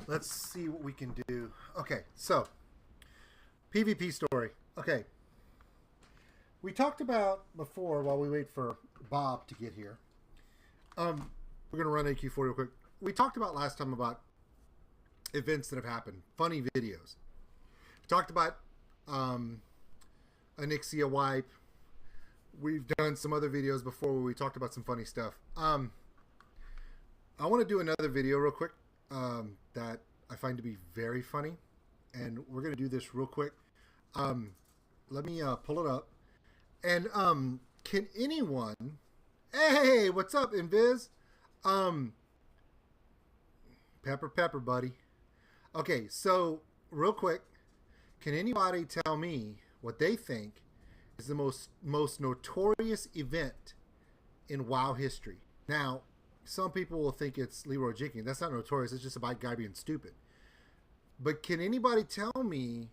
Let's see what we can do. Okay, so PvP story. Okay, we talked about before while we wait for Bob to get here. We're gonna run AQ4 real quick. We talked about last time about events that have happened, funny videos. We talked about Anixia wipe. We've done some other videos before where we talked about some funny stuff. I want to do another video real quick that I find to be very funny, and we're gonna do this real quick. Let me pull it up. And can anyone? Hey, what's up, Invis? Pepper, buddy. Okay, so real quick, can anybody tell me what they think is the most notorious event in WoW history? Now, some people will think it's Leroy Jenkins. That's not notorious. It's just a guy being stupid. But can anybody tell me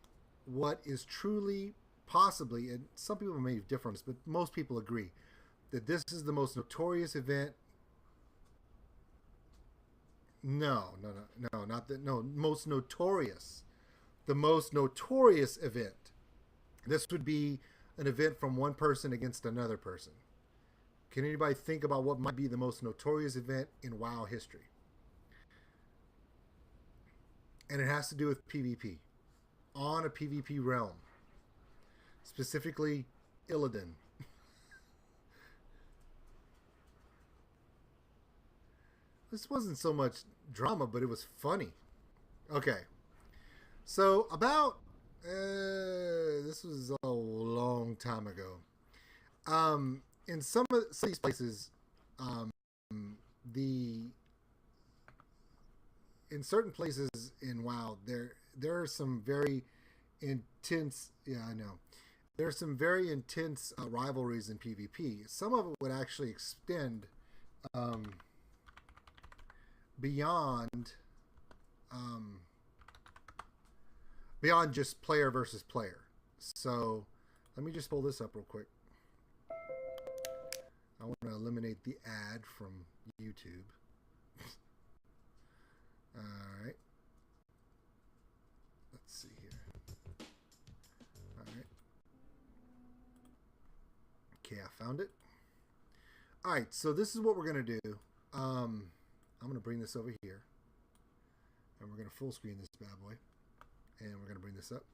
what is truly, possibly, and some people may differ on this, but most people agree that this is the most notorious event? No, not that. No, most notorious. The most notorious event. This would be an event from one person against another person. Can anybody think about what might be the most notorious event in WoW history? And it has to do with PvP. On a PvP realm. Specifically, Illidan. This wasn't so much drama, but it was funny. Okay. So, about... this was a long time ago. In some of these places, in certain places in WoW, there are some very intense. Yeah, I know. There are some very intense rivalries in PvP. Some of it would actually extend beyond just player versus player. So let me just pull this up real quick. I want to eliminate the ad from YouTube. All right. Let's see here. All right. Okay, I found it. All right, so this is what we're going to do. I'm going to bring this over here. And we're going to full screen this bad boy. And we're going to bring this up.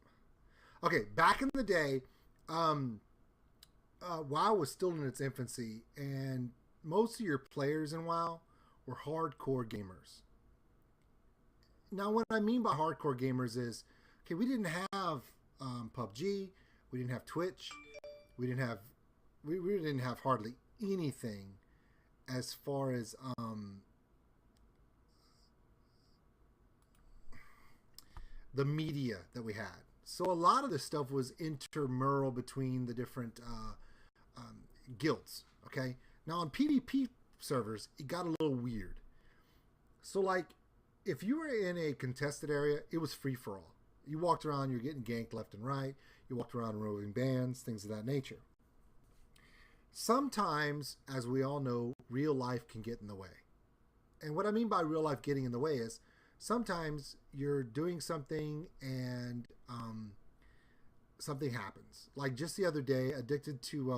Okay, back in the day, WoW was still in its infancy, and most of your players in WoW were hardcore gamers. Now, what I mean by hardcore gamers is, okay, we didn't have PUBG, we didn't have Twitch, we didn't have hardly anything as far as the media that we had. So a lot of this stuff was intermural between the different guilds. Okay, now on PvP servers, it got a little weird. So like, if you were in a contested area, it was free for all. You walked around, you're getting ganked left and right. You walked around roving bands, things of that nature. Sometimes, as we all know, real life can get in the way. And what I mean by real life getting in the way is sometimes you're doing something and something happens. Like just the other day, addicted to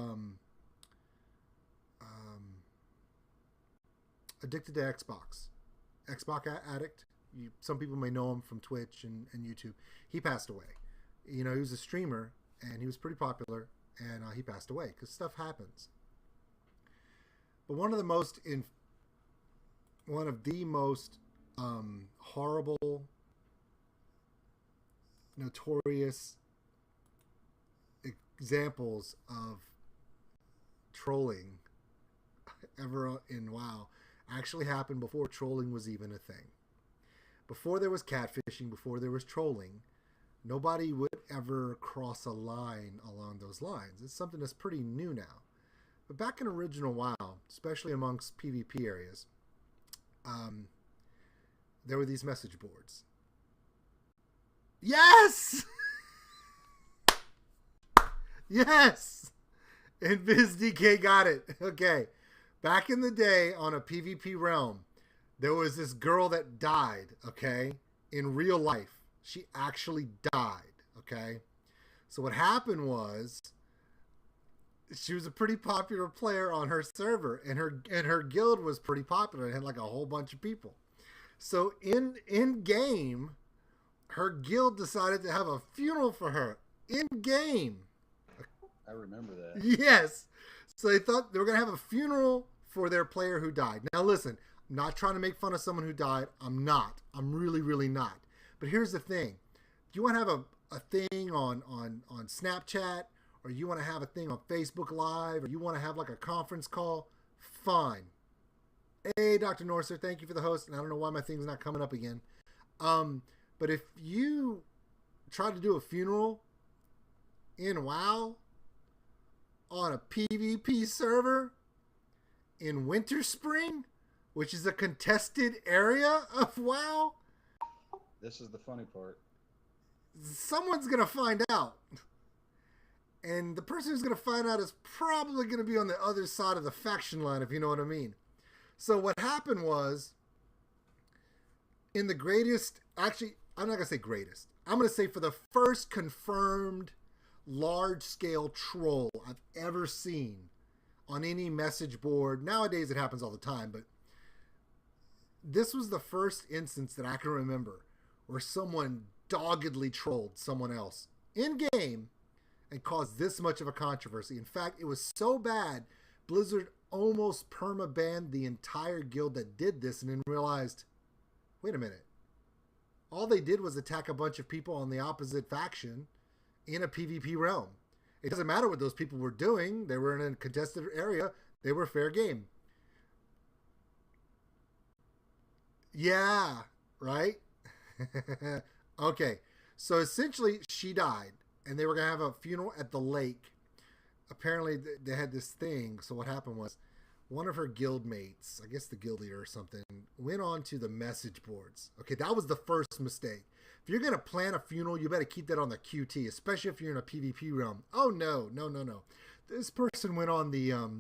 Xbox. Xbox addict. Some people may know him from Twitch and YouTube. He passed away. You know, he was a streamer and he was pretty popular, and he passed away because stuff happens. But one of the most horrible, notorious examples of trolling ever in WoW actually happened before trolling was even a thing. Before there was catfishing, before there was trolling, nobody would ever cross a line along those lines. It's something that's pretty new now. But back in original WoW, especially amongst PvP areas, there were these message boards. Yes! Yes! And BizDK got it. Okay. Back in the day on a PvP realm, there was this girl that died, okay? in real life. She actually died, okay? So what happened was she was a pretty popular player on her server, and her guild was pretty popular. It had like a whole bunch of people. So in game, her guild decided to have a funeral for her in game. I remember that. Yes. So they thought they were going to have a funeral for their player who died. Now listen, I'm not trying to make fun of someone who died. I'm not. I'm really, really not. But here's the thing. Do you want to have a thing on Snapchat, or you want to have a thing on Facebook Live, or you want to have like a conference call? Fine. Hey, Dr. Norser, thank you for the host. And I don't know why my thing's not coming up again. But if you try to do a funeral in WoW on a PvP server in Winter Spring, which is a contested area of WoW, this is the funny part. Someone's going to find out. And the person who's going to find out is probably going to be on the other side of the faction line, if you know what I mean. So what happened was, in the greatest, actually, I'm not going to say greatest. I'm going to say for the first confirmed large-scale troll I've ever seen on any message board. Nowadays it happens all the time, but this was the first instance that I can remember where someone doggedly trolled someone else in-game and caused this much of a controversy. In fact, it was so bad, Blizzard almost perma-banned the entire guild that did this, and then realized, wait a minute. All they did was attack a bunch of people on the opposite faction in a PvP realm. It doesn't matter what those people were doing. They were in a contested area. They were fair game. Yeah, right? Okay. So essentially, she died, and they were going to have a funeral at the lake. Apparently, they had this thing. So what happened was, one of her guild mates, I guess the guild leader or something, went on to the message boards. Okay, that was the first mistake. If you're going to plan a funeral, you better keep that on the QT, especially if you're in a PvP realm. Oh, no. This person went on the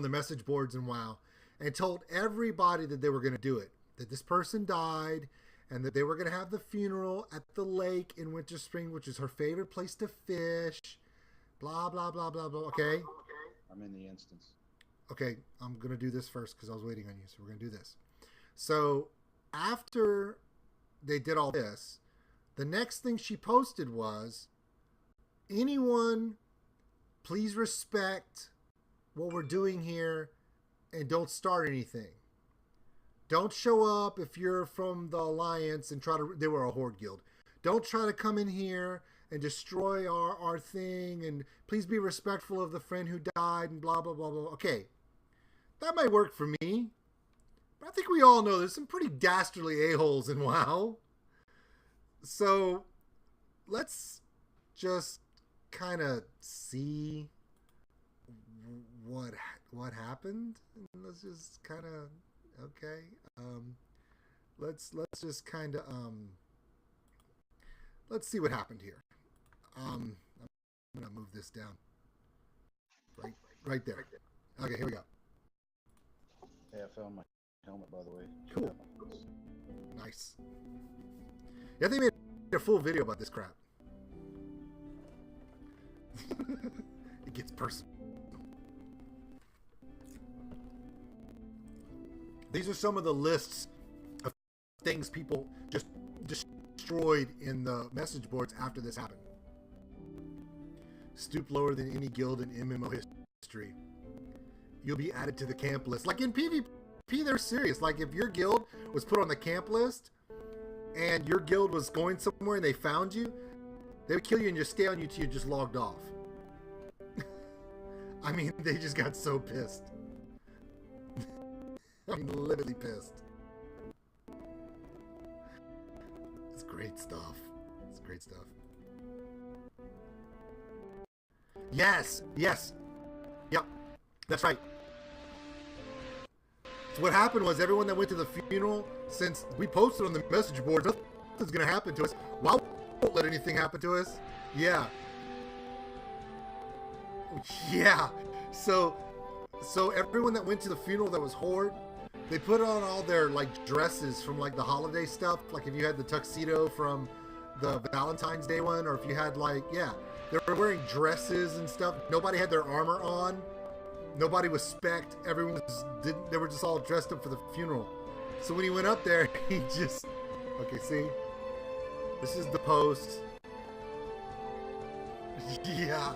message boards in WoW and told everybody that they were going to do it, that this person died, and that they were going to have the funeral at the lake in Winter Spring, which is her favorite place to fish, blah, blah, blah, blah, blah. Okay? I'm in the instance. Okay, I'm going to do this first because I was waiting on you, so we're going to do this. So after they did all this, the next thing she posted was, anyone, please respect what we're doing here and don't start anything. Don't show up if you're from the Alliance and try to, they were a Horde guild. Don't try to come in here and destroy our thing, and please be respectful of the friend who died and blah, blah, blah, blah. Okay, that might work for me, but I think we all know there's some pretty dastardly a-holes in WoW. So let's just kind of see what happened. Let's just kind of, okay. Let's just kind of let's see what happened here. I'm gonna move this down. Right there. Okay, here we go. Hey, I found my helmet, by the way. Cool. Nice. Yeah, they made a full video about this crap. It gets personal. These are some of the lists of things people just destroyed in the message boards after this happened. Stoop lower than any guild in MMO history. You'll be added to the camp list. Like in PvP, they're serious. Like if your guild was put on the camp list and your guild was going somewhere and they found you, they would kill you and just stay on you till you just logged off. I mean, they just got so pissed. I mean, literally pissed. It's great stuff. It's great stuff. Yes. Yep. That's right. So what happened was everyone that went to the funeral, since we posted on the message board, nothing's going to happen to us. WoW won't let anything happen to us. Yeah. So everyone that went to the funeral that was Horde, They put on all their like dresses from like the holiday stuff. Like if you had the tuxedo from the Valentine's Day one, or if you had like, yeah, they were wearing dresses and stuff. Nobody had their armor on. Nobody was spec'd. Everyone was, they were just all dressed up for the funeral. So when he went up there, he just, okay, see, this is the post. Yeah.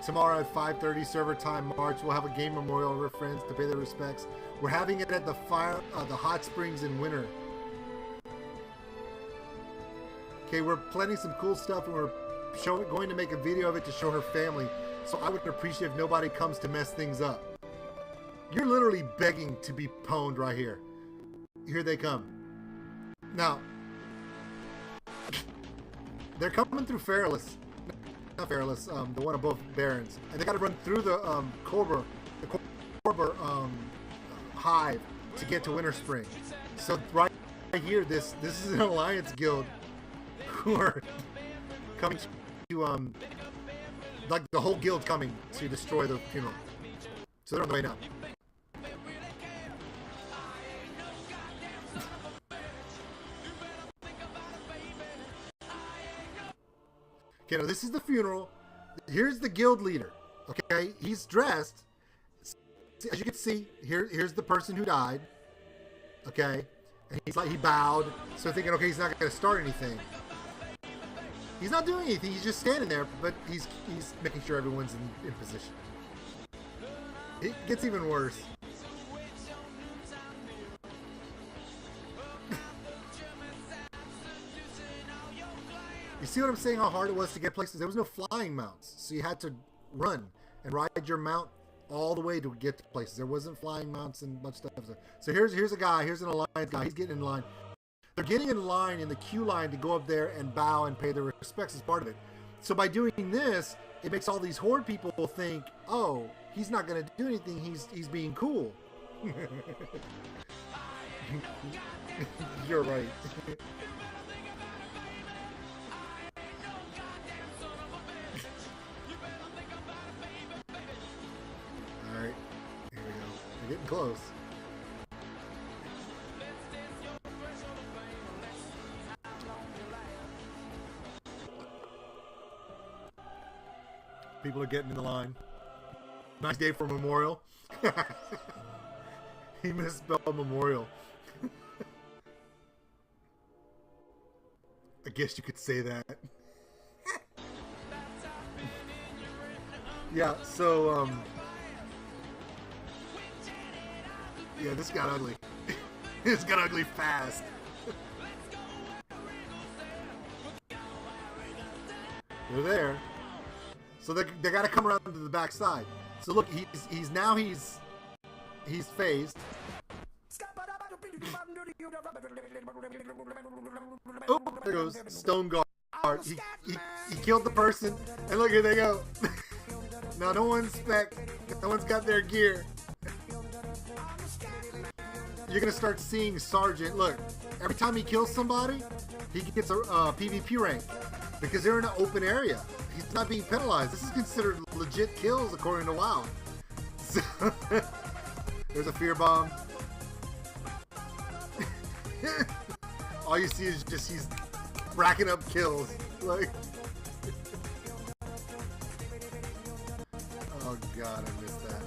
Tomorrow at 5:30 server time March, we'll have a game memorial of our friends to pay their respects. We're having it at the the hot springs in winter. Okay, we're planning some cool stuff, and we're going to make a video of it to show her family. So I would appreciate if nobody comes to mess things up. You're literally begging to be pwned right here. Here they come. Now, they're coming through Fairless. Not Fairless, the one above Barrens. And they got to run through the Corber hive to get to Winter Spring. So right here, this is an Alliance guild who are coming to, like the whole guild coming to destroy the funeral. So they're on the way now. Okay, now this is the funeral. Here's the guild leader. Okay, he's dressed. As you can see, here's the person who died. Okay, and he's like, he bowed. So thinking, okay, he's not going to start anything. He's not doing anything. He's just standing there, but he's making sure everyone's in position. It gets even worse. You see what I'm saying? How hard it was to get places. There was no flying mounts, so you had to run and ride your mount all the way to get to places. There wasn't flying mounts and much stuff. So here's a guy. Here's an Alliance guy. He's getting in line. They're getting in line, in the queue line, to go up there and bow and pay their respects as part of it. So by doing this, it makes all these Horde people think, oh, he's not going to do anything. He's being cool. You're right. Alright, here we go. We're getting close. People are getting in the line. Nice day for Memorial. He misspelled Memorial. I guess you could say that. Yeah, so, yeah, this got ugly. This got ugly fast. They're there. So they got to come around to the back side. So look, he's phased. Oh, there goes Stone Guard. He killed the person, and look, here they go. Now no one's spec. No one's got their gear. You're gonna start seeing Sergeant. Look, every time he kills somebody, he gets a PvP rank because they're in an open area. He's not being penalized. This is considered legit kills according to WoW. So, there's a fear bomb. All you see is just he's racking up kills. Like, oh god, I missed that.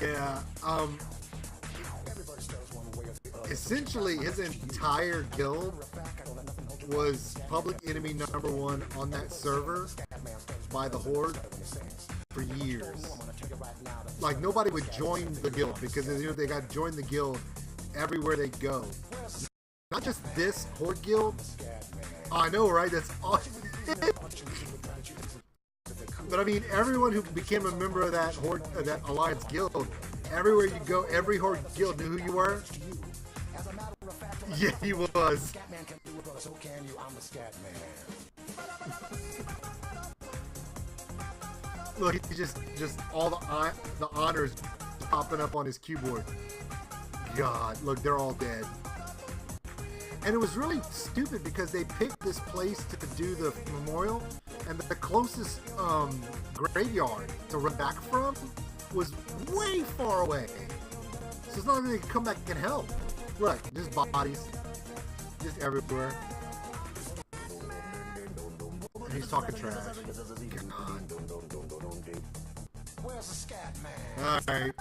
Yeah, essentially his entire guild was public enemy #1 on that server by the Horde for years. Like, nobody would join the guild because they got to join the guild everywhere they go. Not just this Horde guild. Oh, I know, right? That's all. But I mean, everyone who became a member of that Horde, that Alliance guild, everywhere you go, every Horde guild knew who you were. Yeah, he was. Look, he just all the honors popping up on his keyboard. God, look, they're all dead. And it was really stupid because they picked this place to do the memorial, and the closest graveyard to run back from was way far away. So it's not like they could come back and help. Look, just bodies, just everywhere. And he's talking trash. God. All right.